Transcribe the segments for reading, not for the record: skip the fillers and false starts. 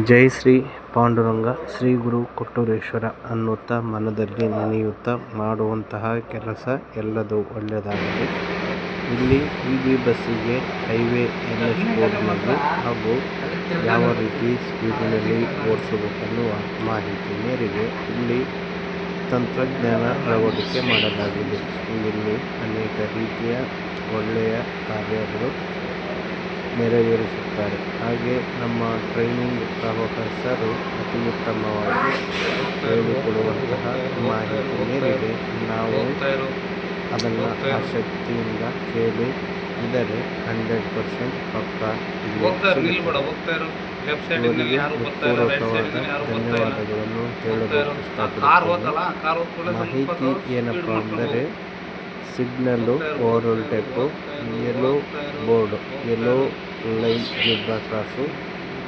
ಜೈ ಶ್ರೀ ಪಾಂಡುರಂಗ ಶ್ರೀ ಗುರು ಕೊಟ್ಟೂರೇಶ್ವರ ಅನ್ನುತ್ತಾ ಮನದಲ್ಲಿ ನೆನೆಯುತ್ತಾ ಮಾಡುವಂತಹ ಕೆಲಸ ಎಲ್ಲದೂ ಒಳ್ಳೆಯದಾಗಲಿ. ಇಲ್ಲಿ ಇ ಬಸ್ಸಿಗೆ ಹೈವೇ NH ಬೋರ್ಡ್ನಲ್ಲಿ ಹಾಗೂ ಯಾವ ರೀತಿ ಸ್ಪೀಡಿನಲ್ಲಿ ಓಡಿಸಬೇಕನ್ನುವ ಮಾಹಿತಿ ಮೇರೆಗೆ ಇಲ್ಲಿ ತಂತ್ರಜ್ಞಾನ ಅಳವಡಿಕೆ ಮಾಡಲಾಗಿದೆ. ಇಲ್ಲಿ ಅನೇಕ ರೀತಿಯ ಒಳ್ಳೆಯ ಕಾರ್ಯಗಳು ನೆರವೇರಿಸುತ್ತಾರೆ. ಹಾಗೆ ನಮ್ಮ ಟ್ರೈನಿಂಗ್ ಪ್ರೊಫೆಸರು ಅತಿ ಉತ್ತಮವಾಗಿ ಹೇಳಿಕೊಡುವಂತಹ ಮಾಹಿತಿ ಮೇರೆಗೆ ನಾವು ಅದನ್ನು ಆಸಕ್ತಿಯಿಂದ ಕೇಳಿ ಇದರ 100% ಪಕ್ಕ ಪೂರ್ವಕವಾದ ಧನ್ಯವಾದಗಳನ್ನು ಹೇಳಲು ಇಷ್ಟಪಡುತ್ತೇನೆ. ಮಾಹಿತಿ ಏನಪ್ಪ ಅಂದರೆ signal overtake, yellow board, yellow line zebra cross,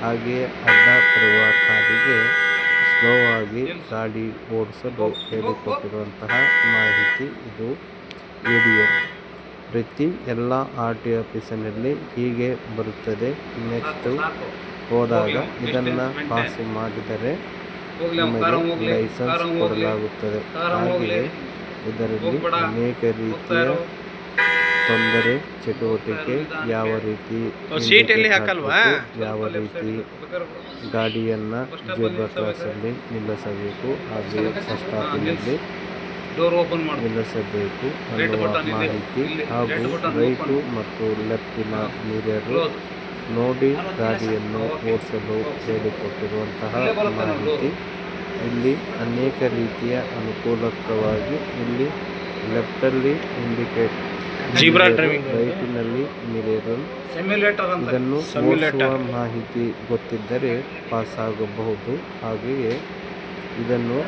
ಹಾಗೆಯೇ ಅಡ್ಡ ಬರುವ ಕಾರಿಗೆ ಸ್ಲೋ ಆಗಿ ಗಾಡಿ ಓಡಿಸಲು ಹೇಳಿಕೊಟ್ಟಿರುವಂತಹ ಮಾಹಿತಿ ಇದು ವಿಡಿಯೋ. ಪ್ರತಿ ಎಲ್ಲ RTO ಆಫೀಸಿನಲ್ಲಿ ಹೀಗೆ ಬರುತ್ತದೆ. ನೆಕ್ಸ್ಟು ಹೋದಾಗ ಇದನ್ನು ಪಾಸ್ ಮಾಡಿದರೆ ನಿಮಗೆ ಲೈಸೆನ್ಸ್ ಕೊಡಲಾಗುತ್ತದೆ. ಹಾಗೆಯೇ ಇದರಲ್ಲಿ ಅನೇಕ ರೀತಿಯ ತೊಂದರೆ ಚಟುವಟಿಕೆ, ಯಾವ ರೀತಿ ಯಾವ ರೀತಿ ಗಾಡಿಯನ್ನು ಜೀಬ್ರಾ ಕ್ರಾಸಲ್ಲಿ ನಿಲ್ಲಿಸಬೇಕು, ಹಾಗೆ ಬಸ್ ಸ್ಟಾಪಿನಲ್ಲಿ ನಿಲ್ಲಿಸಬೇಕು ಅನ್ನುವ ಮಾಹಿತಿ ಹಾಗೂ ರೈಟು ಮತ್ತು ಲೆಫ್ಟಿನ ಮಿರರು ನೋಡಿ ಗಾಡಿಯನ್ನು ಓಡಿಸಲು ಹೇಳಿಕೊಟ್ಟಿರುವಂತಹ ಮಾಹಿತಿ. ಇಲ್ಲಿ ಅನೇಕ ರೀತಿಯ ಅನುಕೂಲಕವಾಗಿ ಇಲ್ಲಿ ಲೆಫ್ಟಲ್ಲಿ ಇಂಡಿಕೇಟ್, ರೈಟಿನಲ್ಲಿ ಮಿರರ್, ಇದನ್ನು ಓಡಿಸುವ ಮಾಹಿತಿ ಗೊತ್ತಿದ್ದರೆ ಪಾಸ್ ಆಗಬಹುದು. ಹಾಗೆಯೇ ಇದನ್ನು